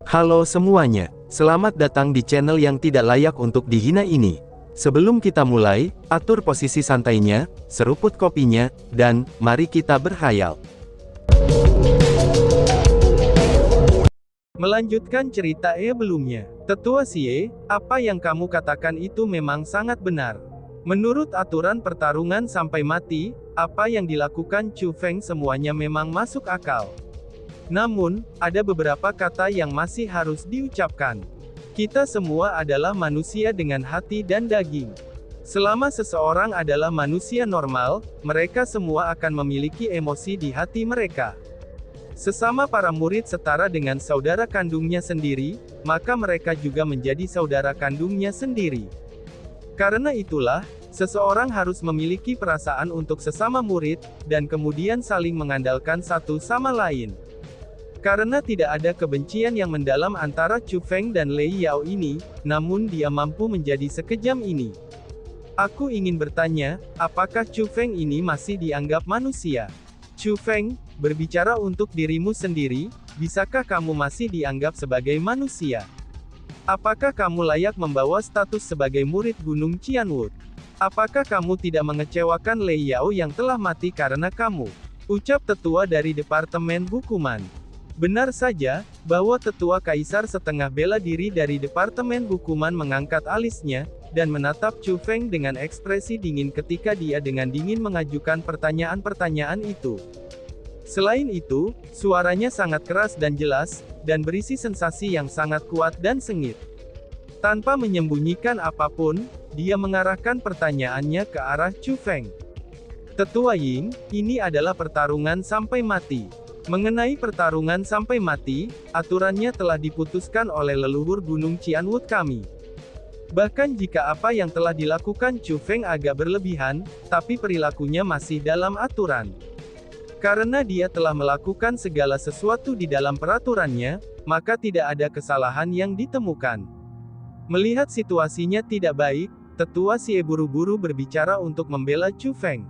Halo semuanya, selamat datang di channel yang tidak layak untuk dihina ini. Sebelum kita mulai, atur posisi santainya, seruput kopinya, dan mari kita berhayal. Melanjutkan cerita sebelumnya. Tetua Xie, apa yang kamu katakan itu memang sangat benar. Menurut aturan pertarungan sampai mati, apa yang dilakukan Chu Feng semuanya memang masuk akal. Namun, ada beberapa kata yang masih harus diucapkan. Kita semua adalah manusia dengan hati dan daging. Selama seseorang adalah manusia normal, mereka semua akan memiliki emosi di hati mereka. Sesama para murid setara dengan saudara kandungnya sendiri, maka mereka juga menjadi saudara kandungnya sendiri. Karena itulah, seseorang harus memiliki perasaan untuk sesama murid, dan kemudian saling mengandalkan satu sama lain. Karena tidak ada kebencian yang mendalam antara Chu Feng dan Lei Yao ini, namun dia mampu menjadi sekejam ini. Aku ingin bertanya, apakah Chu Feng ini masih dianggap manusia? Chu Feng, berbicara untuk dirimu sendiri, bisakah kamu masih dianggap sebagai manusia? Apakah kamu layak membawa status sebagai murid Gunung Qianwu? Apakah kamu tidak mengecewakan Lei Yao yang telah mati karena kamu? Ucap tetua dari Departemen Hukuman. Benar saja, bahwa tetua kaisar setengah bela diri dari Departemen Hukuman mengangkat alisnya, dan menatap Chu Feng dengan ekspresi dingin ketika dia dengan dingin mengajukan pertanyaan-pertanyaan itu. Selain itu, suaranya sangat keras dan jelas, dan berisi sensasi yang sangat kuat dan sengit. Tanpa menyembunyikan apapun, dia mengarahkan pertanyaannya ke arah Chu Feng. Tetua Ying, ini adalah pertarungan sampai mati. Mengenai pertarungan sampai mati, aturannya telah diputuskan oleh leluhur Gunung Qianwu kami. Bahkan jika apa yang telah dilakukan Chu Feng agak berlebihan, tapi perilakunya masih dalam aturan. Karena dia telah melakukan segala sesuatu di dalam peraturannya, maka tidak ada kesalahan yang ditemukan. Melihat situasinya tidak baik, Tetua Xie buru-buru berbicara untuk membela Chu Feng.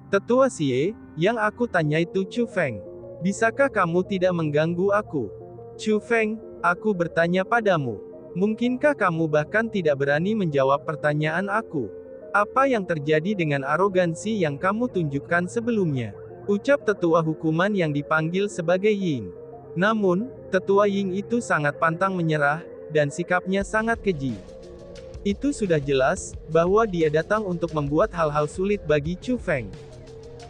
Tetua Xie, yang aku tanya itu Chu Feng. Bisakah kamu tidak mengganggu aku? Chu Feng, aku bertanya padamu. Mungkinkah kamu bahkan tidak berani menjawab pertanyaan aku? Apa yang terjadi dengan arogansi yang kamu tunjukkan sebelumnya? Ucap tetua hukuman yang dipanggil sebagai Ying. Namun, tetua Ying itu sangat pantang menyerah, dan sikapnya sangat keji. Itu sudah jelas, bahwa dia datang untuk membuat hal-hal sulit bagi Chu Feng.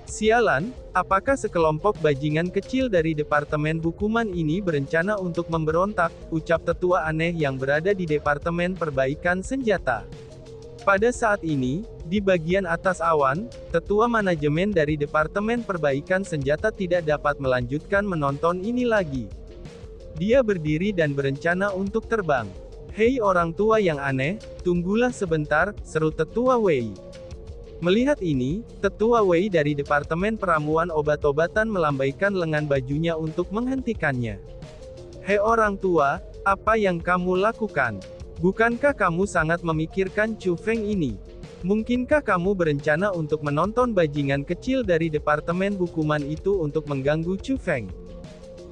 Sialan, apakah sekelompok bajingan kecil dari Departemen Hukuman ini berencana untuk memberontak, ucap tetua aneh yang berada di Departemen Perbaikan Senjata. Pada saat ini, di bagian atas awan, tetua manajemen dari Departemen Perbaikan Senjata tidak dapat melanjutkan menonton ini lagi. Dia berdiri dan berencana untuk terbang. Hei orang tua yang aneh, tunggulah sebentar, seru tetua Wei. Melihat ini, tetua Wei dari Departemen Peramuan Obat-obatan melambaikan lengan bajunya untuk menghentikannya. Hei orang tua, apa yang kamu lakukan? Bukankah kamu sangat memikirkan Chu Feng ini? Mungkinkah kamu berencana untuk menonton bajingan kecil dari Departemen Hukuman itu untuk mengganggu Chu Feng?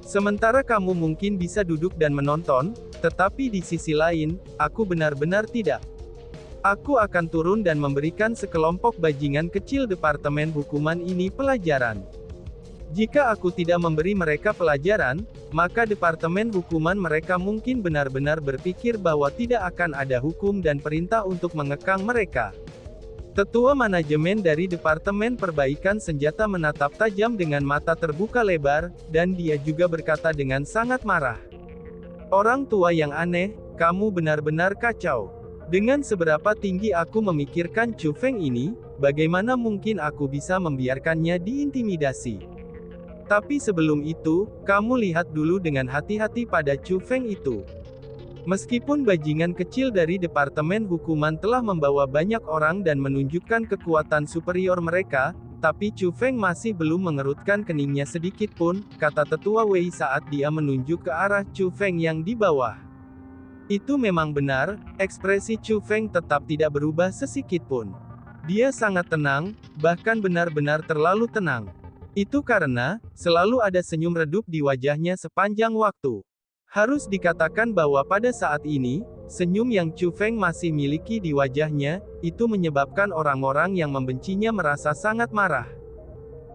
Sementara kamu mungkin bisa duduk dan menonton, tetapi di sisi lain, aku benar-benar tidak. Aku akan turun dan memberikan sekelompok bajingan kecil Departemen Hukuman ini pelajaran. Jika aku tidak memberi mereka pelajaran, maka Departemen Hukuman mereka mungkin benar-benar berpikir bahwa tidak akan ada hukum dan perintah untuk mengekang mereka. Tetua manajemen dari Departemen Perbaikan Senjata menatap tajam dengan mata terbuka lebar, dan dia juga berkata dengan sangat marah. Orang tua yang aneh, kamu benar-benar kacau. Dengan seberapa tinggi aku memikirkan Chu Feng ini, bagaimana mungkin aku bisa membiarkannya diintimidasi? Tapi sebelum itu, kamu lihat dulu dengan hati-hati pada Chu Feng itu. Meskipun bajingan kecil dari Departemen Hukuman telah membawa banyak orang dan menunjukkan kekuatan superior mereka, tapi Chu Feng masih belum mengerutkan keningnya sedikit pun, kata tetua Wei saat dia menunjuk ke arah Chu Feng yang di bawah. Itu memang benar, ekspresi Chu Feng tetap tidak berubah sesikitpun. Dia sangat tenang, bahkan benar-benar terlalu tenang. Itu karena, selalu ada senyum redup di wajahnya sepanjang waktu. Harus dikatakan bahwa pada saat ini, senyum yang Chu Feng masih miliki di wajahnya, itu menyebabkan orang-orang yang membencinya merasa sangat marah.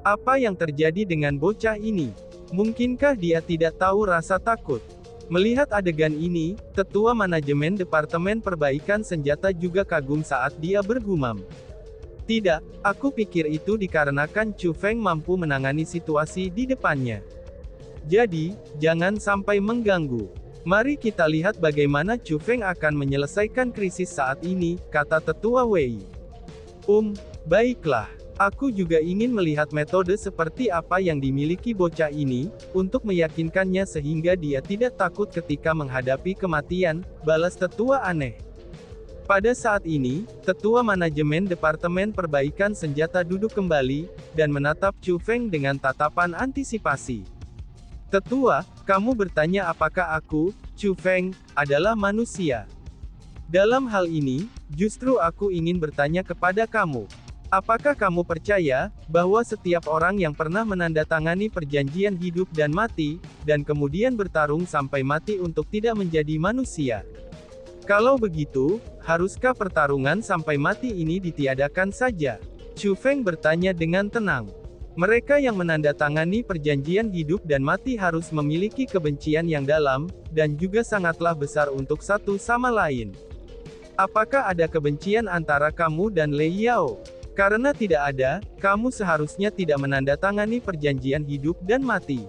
Apa yang terjadi dengan bocah ini? Mungkinkah dia tidak tahu rasa takut? Melihat adegan ini, Ketua Manajemen Departemen Perbaikan Senjata juga kagum saat dia bergumam. Tidak, aku pikir itu dikarenakan Chu Feng mampu menangani situasi di depannya. Jadi, jangan sampai mengganggu. Mari kita lihat bagaimana Chu Feng akan menyelesaikan krisis saat ini, kata Tetua Wei. Baiklah. Aku juga ingin melihat metode seperti apa yang dimiliki bocah ini, untuk meyakinkannya sehingga dia tidak takut ketika menghadapi kematian, balas Tetua aneh. Pada saat ini, Ketua Manajemen Departemen Perbaikan Senjata duduk kembali, dan menatap Chu Feng dengan tatapan antisipasi. Tetua, kamu bertanya apakah aku, Chu Feng, adalah manusia? Dalam hal ini, justru aku ingin bertanya kepada kamu. Apakah kamu percaya, bahwa setiap orang yang pernah menandatangani perjanjian hidup dan mati, dan kemudian bertarung sampai mati untuk tidak menjadi manusia? Kalau begitu, haruskah pertarungan sampai mati ini ditiadakan saja? Chu Feng bertanya dengan tenang. Mereka yang menandatangani perjanjian hidup dan mati harus memiliki kebencian yang dalam, dan juga sangatlah besar untuk satu sama lain. Apakah ada kebencian antara kamu dan Lei Yao? Karena tidak ada, kamu seharusnya tidak menandatangani perjanjian hidup dan mati.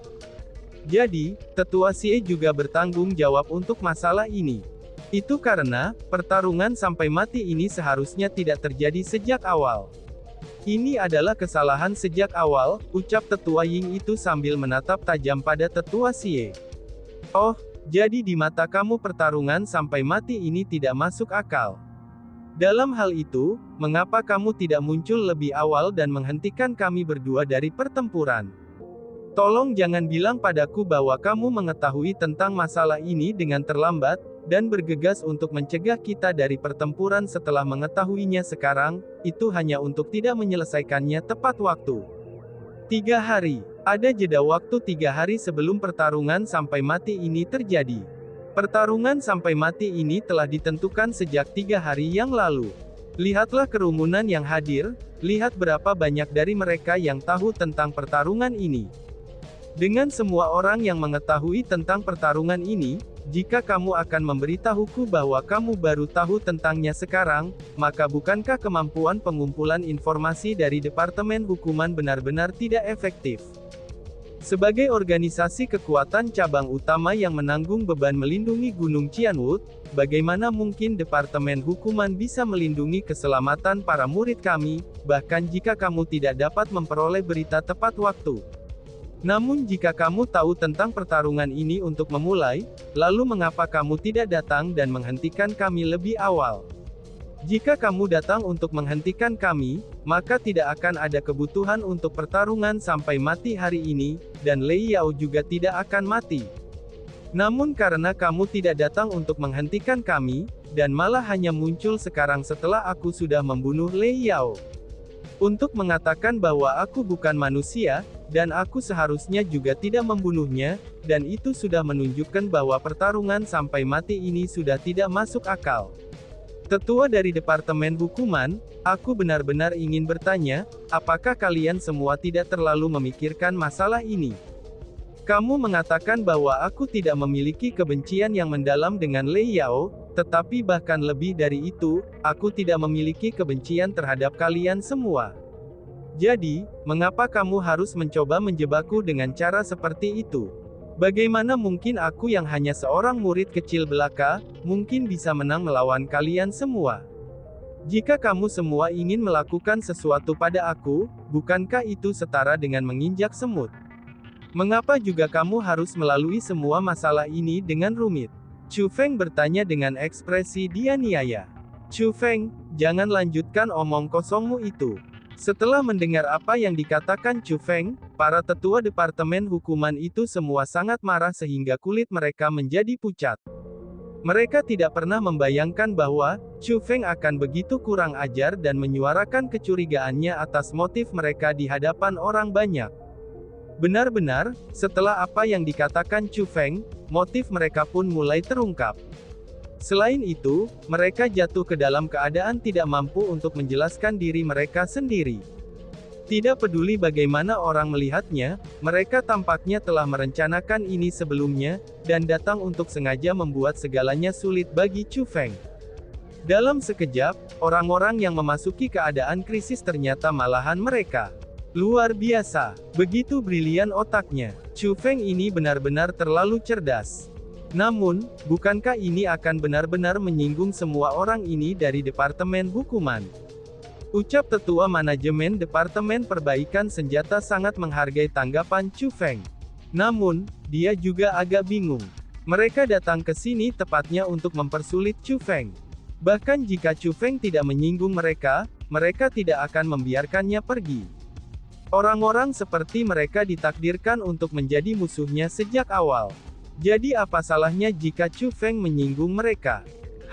Jadi, Tetua Xie juga bertanggung jawab untuk masalah ini. Itu karena, pertarungan sampai mati ini seharusnya tidak terjadi sejak awal. Ini adalah kesalahan sejak awal, ucap Tetua Ying itu sambil menatap tajam pada Tetua Xie. Oh, jadi di mata kamu pertarungan sampai mati ini tidak masuk akal. Dalam hal itu, mengapa kamu tidak muncul lebih awal dan menghentikan kami berdua dari pertempuran? Tolong jangan bilang padaku bahwa kamu mengetahui tentang masalah ini dengan terlambat, dan bergegas untuk mencegah kita dari pertempuran setelah mengetahuinya sekarang, itu hanya untuk tidak menyelesaikannya tepat waktu. 3 hari. Ada jeda waktu 3 hari sebelum pertarungan sampai mati ini terjadi. Pertarungan sampai mati ini telah ditentukan sejak 3 hari yang lalu. Lihatlah kerumunan yang hadir, lihat berapa banyak dari mereka yang tahu tentang pertarungan ini. Dengan semua orang yang mengetahui tentang pertarungan ini, jika kamu akan memberitahuku bahwa kamu baru tahu tentangnya sekarang, maka bukankah kemampuan pengumpulan informasi dari Departemen Hukuman benar-benar tidak efektif? Sebagai organisasi kekuatan cabang utama yang menanggung beban melindungi Gunung Qianwood, bagaimana mungkin Departemen Hukuman bisa melindungi keselamatan para murid kami, bahkan jika kamu tidak dapat memperoleh berita tepat waktu? Namun jika kamu tahu tentang pertarungan ini untuk memulai, lalu mengapa kamu tidak datang dan menghentikan kami lebih awal? Jika kamu datang untuk menghentikan kami, maka tidak akan ada kebutuhan untuk pertarungan sampai mati hari ini, dan Lei Yao juga tidak akan mati. Namun karena kamu tidak datang untuk menghentikan kami, dan malah hanya muncul sekarang setelah aku sudah membunuh Lei Yao. Untuk mengatakan bahwa aku bukan manusia, dan aku seharusnya juga tidak membunuhnya, dan itu sudah menunjukkan bahwa pertarungan sampai mati ini sudah tidak masuk akal. Tetua dari Departemen Hukuman, aku benar-benar ingin bertanya, apakah kalian semua tidak terlalu memikirkan masalah ini? Kamu mengatakan bahwa aku tidak memiliki kebencian yang mendalam dengan Lei Yao, tetapi bahkan lebih dari itu, aku tidak memiliki kebencian terhadap kalian semua. Jadi, mengapa kamu harus mencoba menjebakku dengan cara seperti itu? Bagaimana mungkin aku yang hanya seorang murid kecil belaka, mungkin bisa menang melawan kalian semua? Jika kamu semua ingin melakukan sesuatu pada aku, bukankah itu setara dengan menginjak semut? Mengapa juga kamu harus melalui semua masalah ini dengan rumit? Chu Feng bertanya dengan ekspresi dianiaya. Chu Feng, jangan lanjutkan omong kosongmu itu. Setelah mendengar apa yang dikatakan Chu Feng, para tetua Departemen Hukuman itu semua sangat marah sehingga kulit mereka menjadi pucat. Mereka tidak pernah membayangkan bahwa Chu Feng akan begitu kurang ajar dan menyuarakan kecurigaannya atas motif mereka di hadapan orang banyak. Benar-benar, setelah apa yang dikatakan Chu Feng, motif mereka pun mulai terungkap. Selain itu, mereka jatuh ke dalam keadaan tidak mampu untuk menjelaskan diri mereka sendiri. Tidak peduli bagaimana orang melihatnya, mereka tampaknya telah merencanakan ini sebelumnya, dan datang untuk sengaja membuat segalanya sulit bagi Chu Feng. Dalam sekejap, orang-orang yang memasuki keadaan krisis ternyata malahan mereka. Luar biasa, begitu brilian otaknya. Chu Feng ini benar-benar terlalu cerdas. Namun, bukankah ini akan benar-benar menyinggung semua orang ini dari Departemen Hukuman? Ucap Tetua Manajemen Departemen Perbaikan Senjata sangat menghargai tanggapan Chu Feng. Namun, dia juga agak bingung. Mereka datang ke sini tepatnya untuk mempersulit Chu Feng. Bahkan jika Chu Feng tidak menyinggung mereka, mereka tidak akan membiarkannya pergi. Orang-orang seperti mereka ditakdirkan untuk menjadi musuhnya sejak awal. Jadi apa salahnya jika Chu Feng menyinggung mereka?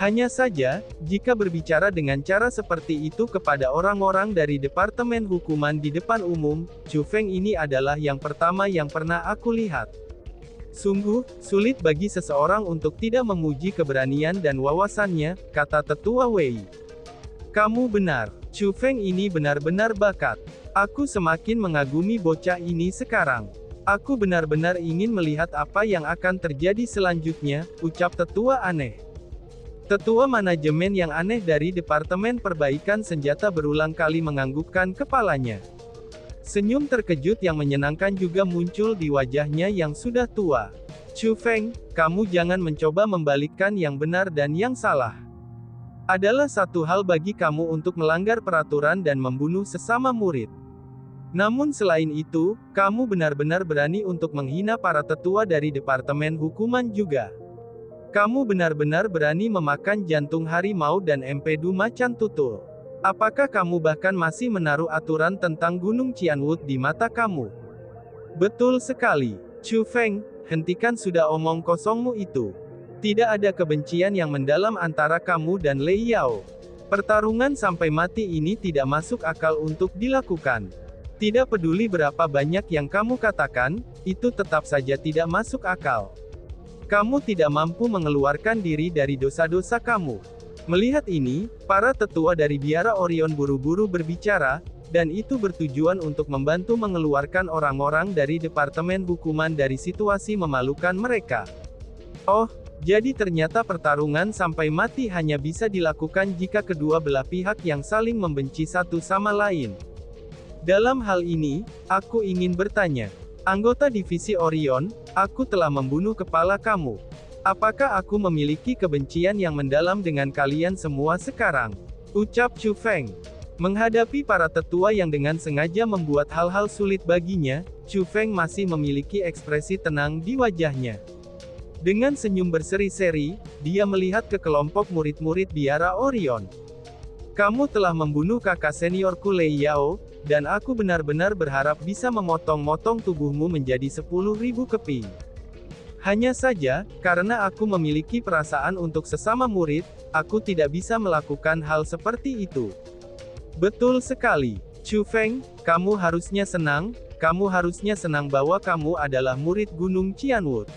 Hanya saja, jika berbicara dengan cara seperti itu kepada orang-orang dari Departemen Hukuman di depan umum, Chu Feng ini adalah yang pertama yang pernah aku lihat. Sungguh, sulit bagi seseorang untuk tidak memuji keberanian dan wawasannya, kata Tetua Wei. Kamu benar, Chu Feng ini benar-benar bakat. Aku semakin mengagumi bocah ini sekarang. Aku benar-benar ingin melihat apa yang akan terjadi selanjutnya, ucap Tetua aneh. Tetua manajemen yang aneh dari Departemen Perbaikan Senjata berulang kali menganggukkan kepalanya. Senyum terkejut yang menyenangkan juga muncul di wajahnya yang sudah tua. Chu Feng, kamu jangan mencoba membalikkan yang benar dan yang salah. Adalah satu hal bagi kamu untuk melanggar peraturan dan membunuh sesama murid. Namun selain itu, kamu benar-benar berani untuk menghina para tetua dari Departemen Hukuman juga. Kamu benar-benar berani memakan jantung harimau dan empedu macan tutul. Apakah kamu bahkan masih menaruh aturan tentang Gunung Qianwood di mata kamu? Betul sekali. Chu Feng, hentikan sudah omong kosongmu itu. Tidak ada kebencian yang mendalam antara kamu dan Lei Yao. Pertarungan sampai mati ini tidak masuk akal untuk dilakukan. Tidak peduli berapa banyak yang kamu katakan, itu tetap saja tidak masuk akal. Kamu tidak mampu mengeluarkan diri dari dosa-dosa kamu. Melihat ini, para tetua dari Biara Orion buru-buru berbicara, dan itu bertujuan untuk membantu mengeluarkan orang-orang dari Departemen Hukuman dari situasi memalukan mereka. Oh, jadi ternyata pertarungan sampai mati hanya bisa dilakukan jika kedua belah pihak yang saling membenci satu sama lain. Dalam hal ini, aku ingin bertanya. Anggota Divisi Orion, aku telah membunuh kepala kamu. Apakah aku memiliki kebencian yang mendalam dengan kalian semua sekarang? Ucap Chu Feng. Menghadapi para tetua yang dengan sengaja membuat hal-hal sulit baginya, Chu Feng masih memiliki ekspresi tenang di wajahnya. Dengan senyum berseri-seri, dia melihat ke kelompok murid-murid Biara Orion. Kamu telah membunuh kakak seniorku Lei Yao, dan aku benar-benar berharap bisa memotong-motong tubuhmu menjadi 10.000 keping. Hanya saja, karena aku memiliki perasaan untuk sesama murid, aku tidak bisa melakukan hal seperti itu. Betul sekali. Chu Feng, kamu harusnya senang bahwa kamu adalah murid Gunung Qianwood.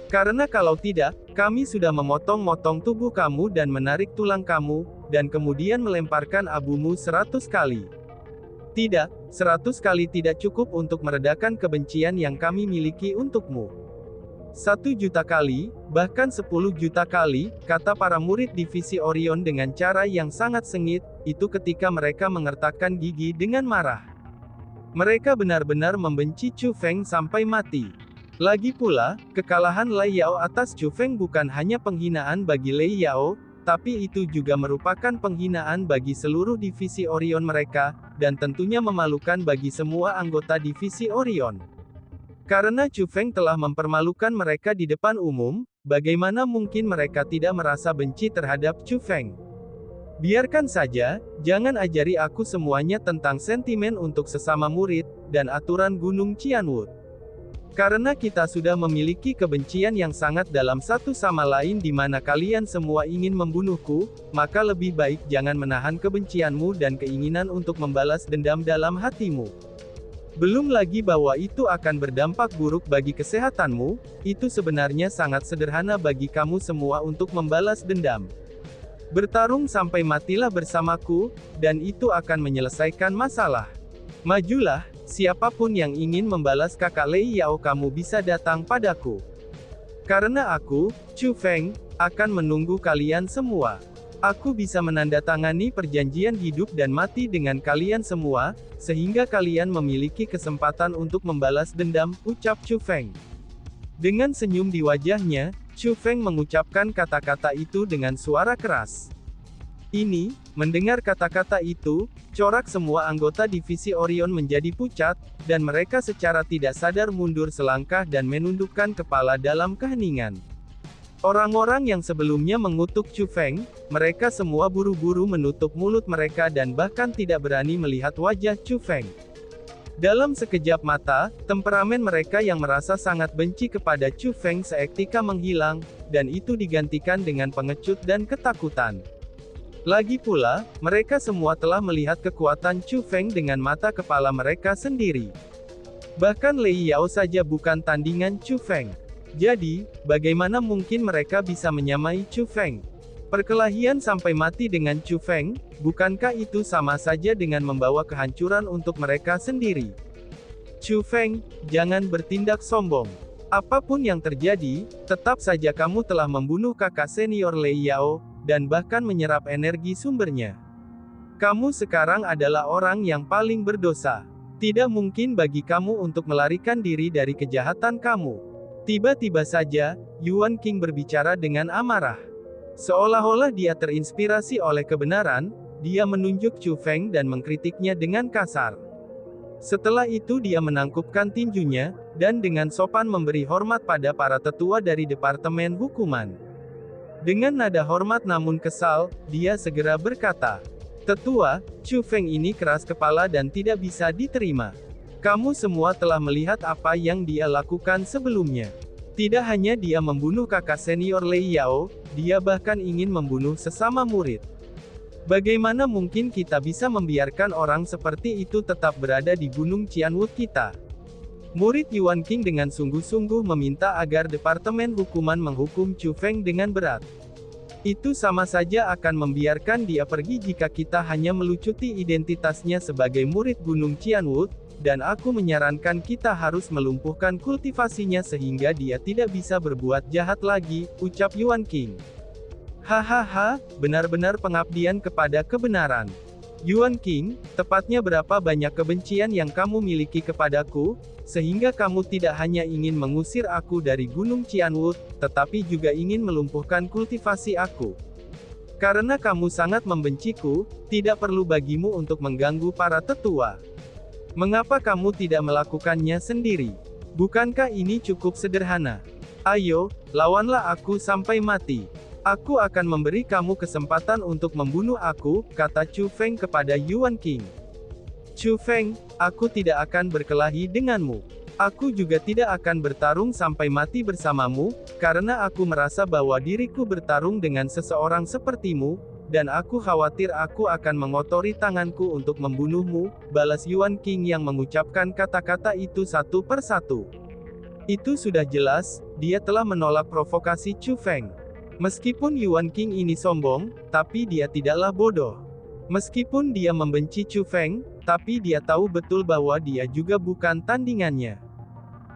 Karena kalau tidak, kami sudah memotong-motong tubuh kamu dan menarik tulang kamu, dan kemudian melemparkan abumu 100 kali. Tidak, 100 kali tidak cukup untuk meredakan kebencian yang kami miliki untukmu. 1.000.000 kali, bahkan 10 juta kali, kata para murid Divisi Orion dengan cara yang sangat sengit, itu ketika mereka mengertakkan gigi dengan marah. Mereka benar-benar membenci Chu Feng sampai mati. Lagi pula, kekalahan Lei Yao atas Chu Feng bukan hanya penghinaan bagi Lei Yao, tapi itu juga merupakan penghinaan bagi seluruh Divisi Orion mereka, dan tentunya memalukan bagi semua anggota Divisi Orion. Karena Chu Feng telah mempermalukan mereka di depan umum, bagaimana mungkin mereka tidak merasa benci terhadap Chu Feng? Biarkan saja, jangan ajari aku semuanya tentang sentimen untuk sesama murid, dan aturan Gunung Qianwood. Karena kita sudah memiliki kebencian yang sangat dalam satu sama lain di mana kalian semua ingin membunuhku, maka lebih baik jangan menahan kebencianmu dan keinginan untuk membalas dendam dalam hatimu. Belum lagi bahwa itu akan berdampak buruk bagi kesehatanmu. Itu sebenarnya sangat sederhana bagi kamu semua untuk membalas dendam. Bertarung sampai matilah bersamaku, dan itu akan menyelesaikan masalah. Majulah, siapapun yang ingin membalas kakak Lei Yao, kamu bisa datang padaku. Karena aku, Chu Feng, akan menunggu kalian semua. Aku bisa menandatangani perjanjian hidup dan mati dengan kalian semua, sehingga kalian memiliki kesempatan untuk membalas dendam, ucap Chu Feng. Dengan senyum di wajahnya, Chu Feng mengucapkan kata-kata itu dengan suara keras. Mendengar kata-kata itu, corak semua anggota divisi Orion menjadi pucat, dan mereka secara tidak sadar mundur selangkah dan menundukkan kepala dalam keheningan. Orang-orang yang sebelumnya mengutuk Chu Feng, mereka semua buru-buru menutup mulut mereka dan bahkan tidak berani melihat wajah Chu Feng. Dalam sekejap mata, temperamen mereka yang merasa sangat benci kepada Chu Feng seketika menghilang, dan itu digantikan dengan pengecut dan ketakutan. Lagi pula, mereka semua telah melihat kekuatan Chu Feng dengan mata kepala mereka sendiri. Bahkan Lei Yao saja bukan tandingan Chu Feng. Jadi, bagaimana mungkin mereka bisa menyamai Chu Feng? Perkelahian sampai mati dengan Chu Feng, bukankah itu sama saja dengan membawa kehancuran untuk mereka sendiri? Chu Feng, jangan bertindak sombong. Apapun yang terjadi, tetap saja kamu telah membunuh kakak senior Lei Yao, dan bahkan menyerap energi sumbernya. Kamu sekarang adalah orang yang paling berdosa. Tidak mungkin bagi kamu untuk melarikan diri dari kejahatan kamu. Tiba-tiba saja, Yuan King berbicara dengan amarah. Seolah-olah dia terinspirasi oleh kebenaran, dia menunjuk Chu Feng dan mengkritiknya dengan kasar. Setelah itu dia menangkupkan tinjunya, dan dengan sopan memberi hormat pada para tetua dari Departemen Hukuman. Dengan nada hormat namun kesal, dia segera berkata, "Tetua, Chu Feng ini keras kepala dan tidak bisa diterima. Kamu semua telah melihat apa yang dia lakukan sebelumnya. Tidak hanya dia membunuh kakak senior Lei Yao, dia bahkan ingin membunuh sesama murid. Bagaimana mungkin kita bisa membiarkan orang seperti itu tetap berada di Gunung Qianwood kita?" Murid Yuan King dengan sungguh-sungguh meminta agar Departemen Hukuman menghukum Chu Feng dengan berat. Itu sama saja akan membiarkan dia pergi jika kita hanya melucuti identitasnya sebagai murid Gunung Qianwood, dan aku menyarankan kita harus melumpuhkan kultivasinya sehingga dia tidak bisa berbuat jahat lagi, ucap Yuan King. Hahaha, benar-benar pengabdian kepada kebenaran. Yuan King, tepatnya berapa banyak kebencian yang kamu miliki kepadaku, sehingga kamu tidak hanya ingin mengusir aku dari Gunung Qianwood, tetapi juga ingin melumpuhkan kultivasi aku. Karena kamu sangat membenciku, tidak perlu bagimu untuk mengganggu para tetua. Mengapa kamu tidak melakukannya sendiri? Bukankah ini cukup sederhana? Ayo, lawanlah aku sampai mati. Aku akan memberi kamu kesempatan untuk membunuh aku, kata Chu Feng kepada Yuan King. Chu Feng, aku tidak akan berkelahi denganmu. Aku juga tidak akan bertarung sampai mati bersamamu, karena aku merasa bahwa diriku bertarung dengan seseorang sepertimu, dan aku khawatir aku akan mengotori tanganku untuk membunuhmu, balas Yuan King yang mengucapkan kata-kata itu satu persatu. Itu sudah jelas, dia telah menolak provokasi Chu Feng. Meskipun Yuan King ini sombong, tapi dia tidaklah bodoh. Meskipun dia membenci Chu Feng, tapi dia tahu betul bahwa dia juga bukan tandingannya.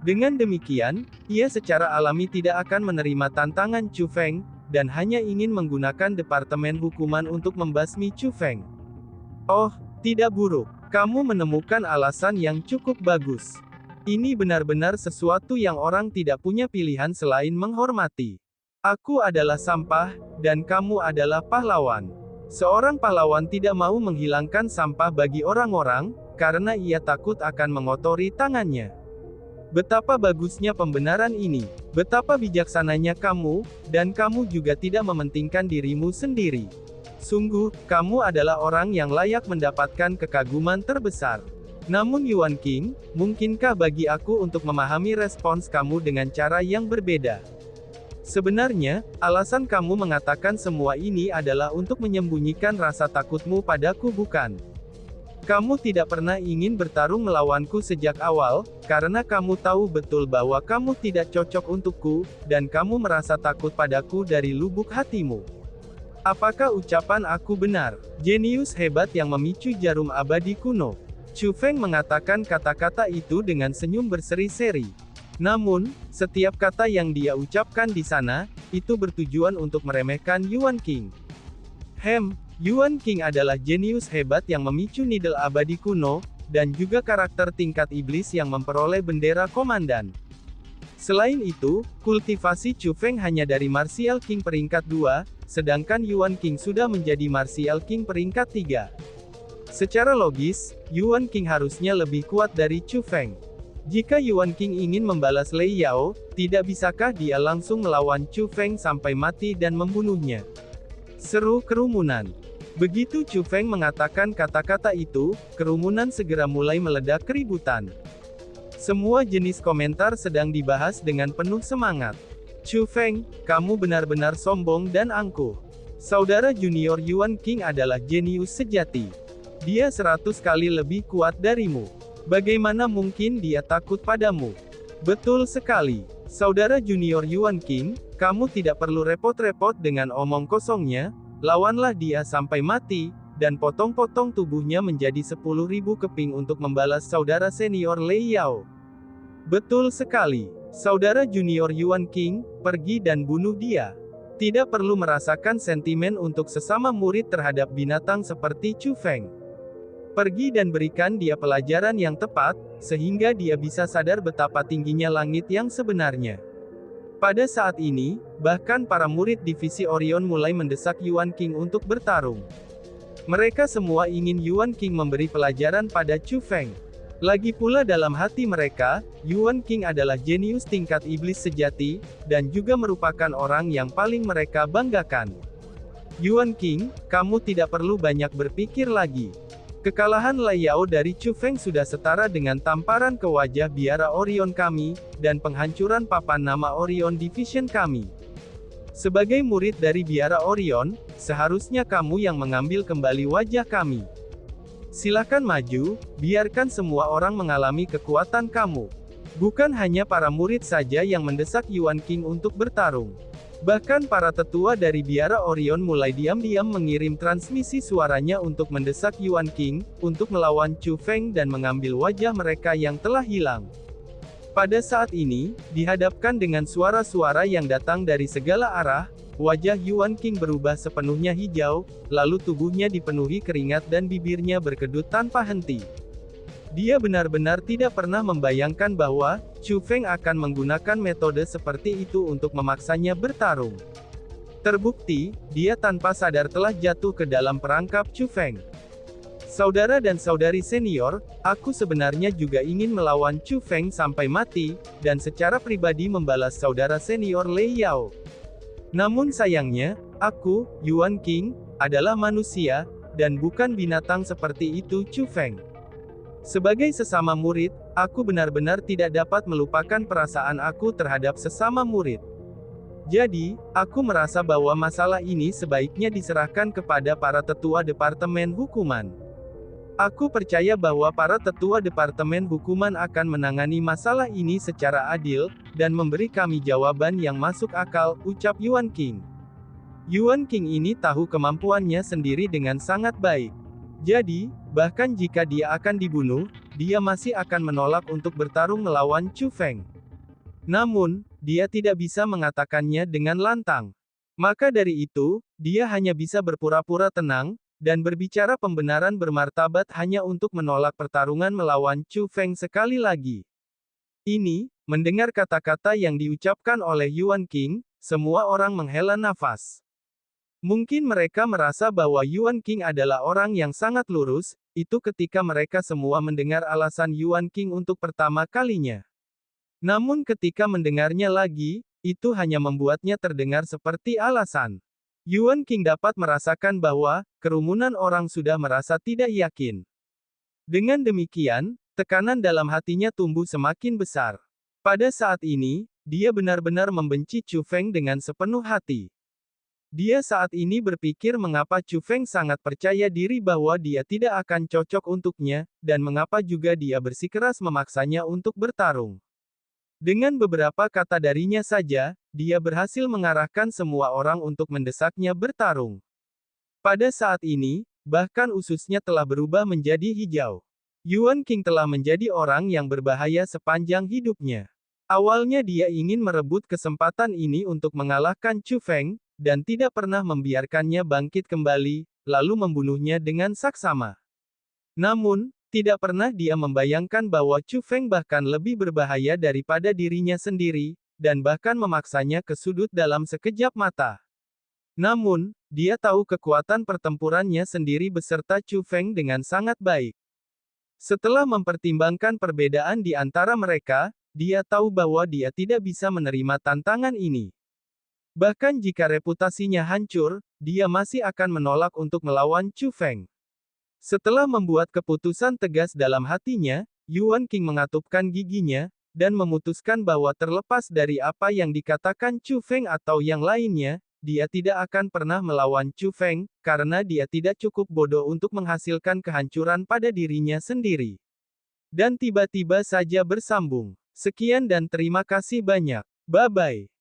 Dengan demikian, ia secara alami tidak akan menerima tantangan Chu Feng, dan hanya ingin menggunakan Departemen Hukuman untuk membasmi Chu Feng. Oh, tidak buruk. Kamu menemukan alasan yang cukup bagus. Ini benar-benar sesuatu yang orang tidak punya pilihan selain menghormati. Aku adalah sampah, dan kamu adalah pahlawan. Seorang pahlawan tidak mau menghilangkan sampah bagi orang-orang, karena ia takut akan mengotori tangannya. Betapa bagusnya pembenaran ini. Betapa bijaksananya kamu, dan kamu juga tidak mementingkan dirimu sendiri. Sungguh, kamu adalah orang yang layak mendapatkan kekaguman terbesar. Namun Yuan King, mungkinkah bagi aku untuk memahami respons kamu dengan cara yang berbeda? Sebenarnya, alasan kamu mengatakan semua ini adalah untuk menyembunyikan rasa takutmu padaku bukan? Kamu tidak pernah ingin bertarung melawanku sejak awal, karena kamu tahu betul bahwa kamu tidak cocok untukku, dan kamu merasa takut padaku dari lubuk hatimu. Apakah ucapan aku benar? Jenius hebat yang memicu jarum abadi kuno. Chu Feng mengatakan kata-kata itu dengan senyum berseri-seri. Namun, setiap kata yang dia ucapkan di sana, itu bertujuan untuk meremehkan Yuan King. Yuan King adalah jenius hebat yang memicu Needle abadi kuno, dan juga karakter tingkat iblis yang memperoleh bendera komandan. Selain itu, kultivasi Chu Feng hanya dari Martial King peringkat 2, sedangkan Yuan King sudah menjadi Martial King peringkat 3. Secara logis, Yuan King harusnya lebih kuat dari Chu Feng. Jika Yuan King ingin membalas Lei Yao, tidak bisakah dia langsung melawan Chu Feng sampai mati dan membunuhnya? Seru kerumunan. Begitu Chu Feng mengatakan kata-kata itu, kerumunan segera mulai meledak keributan. Semua jenis komentar sedang dibahas dengan penuh semangat. Chu Feng, kamu benar-benar sombong dan angkuh. Saudara junior Yuan King adalah jenius sejati. Dia 100 kali lebih kuat darimu. Bagaimana mungkin dia takut padamu? Betul sekali. Saudara junior Yuan King, kamu tidak perlu repot-repot dengan omong kosongnya. Lawanlah dia sampai mati, dan potong-potong tubuhnya menjadi 10.000 keping untuk membalas saudara senior Lei Yao. Betul sekali. Saudara junior Yuan King, pergi dan bunuh dia. Tidak perlu merasakan sentimen untuk sesama murid terhadap binatang seperti Chu Feng. Pergi dan berikan dia pelajaran yang tepat, sehingga dia bisa sadar betapa tingginya langit yang sebenarnya. Pada saat ini, bahkan para murid divisi Orion mulai mendesak Yuan King untuk bertarung. Mereka semua ingin Yuan King memberi pelajaran pada Chu Feng. Lagi pula dalam hati mereka, Yuan King adalah jenius tingkat iblis sejati, dan juga merupakan orang yang paling mereka banggakan. Yuan King, kamu tidak perlu banyak berpikir lagi. Kekalahan Lei Yao dari Chu Feng sudah setara dengan tamparan ke wajah biara Orion kami, dan penghancuran papan nama Orion Division kami. Sebagai murid dari biara Orion, seharusnya kamu yang mengambil kembali wajah kami. Silakan maju, biarkan semua orang mengalami kekuatan kamu. Bukan hanya para murid saja yang mendesak Yuan King untuk bertarung. Bahkan para tetua dari biara Orion mulai diam-diam mengirim transmisi suaranya untuk mendesak Yuan King, untuk melawan Chu Feng dan mengambil wajah mereka yang telah hilang. Pada saat ini, dihadapkan dengan suara-suara yang datang dari segala arah, wajah Yuan King berubah sepenuhnya hijau, lalu tubuhnya dipenuhi keringat dan bibirnya berkedut tanpa henti. Dia benar-benar tidak pernah membayangkan bahwa Chu Feng akan menggunakan metode seperti itu untuk memaksanya bertarung. Terbukti, dia tanpa sadar telah jatuh ke dalam perangkap Chu Feng. Saudara dan saudari senior, aku sebenarnya juga ingin melawan Chu Feng sampai mati, dan secara pribadi membalas saudara senior Lei Yao. Namun sayangnya, aku, Yuan King, adalah manusia, dan bukan binatang seperti itu Chu Feng. Sebagai sesama murid, aku benar-benar tidak dapat melupakan perasaan aku terhadap sesama murid. Jadi, aku merasa bahwa masalah ini sebaiknya diserahkan kepada para tetua Departemen Hukuman. Aku percaya bahwa para tetua Departemen Hukuman akan menangani masalah ini secara adil, dan memberi kami jawaban yang masuk akal, ucap Yuan King. Yuan King ini tahu kemampuannya sendiri dengan sangat baik. Jadi, bahkan jika dia akan dibunuh, dia masih akan menolak untuk bertarung melawan Chu Feng. Namun, dia tidak bisa mengatakannya dengan lantang. Maka dari itu, dia hanya bisa berpura-pura tenang, dan berbicara pembenaran bermartabat hanya untuk menolak pertarungan melawan Chu Feng sekali lagi. Ini, mendengar kata-kata yang diucapkan oleh Yuan King, semua orang menghela nafas. Mungkin mereka merasa bahwa Yuan King adalah orang yang sangat lurus, itu ketika mereka semua mendengar alasan Yuan King untuk pertama kalinya. Namun ketika mendengarnya lagi, itu hanya membuatnya terdengar seperti alasan. Yuan King dapat merasakan bahwa, kerumunan orang sudah merasa tidak yakin. Dengan demikian, tekanan dalam hatinya tumbuh semakin besar. Pada saat ini, dia benar-benar membenci Chu Feng dengan sepenuh hati. Dia saat ini berpikir mengapa Chu Feng sangat percaya diri bahwa dia tidak akan cocok untuknya, dan mengapa juga dia bersikeras memaksanya untuk bertarung. Dengan beberapa kata darinya saja, dia berhasil mengarahkan semua orang untuk mendesaknya bertarung. Pada saat ini, bahkan ususnya telah berubah menjadi hijau. Yuan King telah menjadi orang yang berbahaya sepanjang hidupnya. Awalnya dia ingin merebut kesempatan ini untuk mengalahkan Chu Feng, dan tidak pernah membiarkannya bangkit kembali, lalu membunuhnya dengan saksama. Namun, tidak pernah dia membayangkan bahwa Chu Feng bahkan lebih berbahaya daripada dirinya sendiri, dan bahkan memaksanya ke sudut dalam sekejap mata. Namun, dia tahu kekuatan pertempurannya sendiri beserta Chu Feng dengan sangat baik. Setelah mempertimbangkan perbedaan di antara mereka, dia tahu bahwa dia tidak bisa menerima tantangan ini. Bahkan jika reputasinya hancur, dia masih akan menolak untuk melawan Chu Feng. Setelah membuat keputusan tegas dalam hatinya, Yuan King mengatupkan giginya, dan memutuskan bahwa terlepas dari apa yang dikatakan Chu Feng atau yang lainnya, dia tidak akan pernah melawan Chu Feng, karena dia tidak cukup bodoh untuk menghasilkan kehancuran pada dirinya sendiri. Dan tiba-tiba saja bersambung. Sekian dan terima kasih banyak. Bye-bye.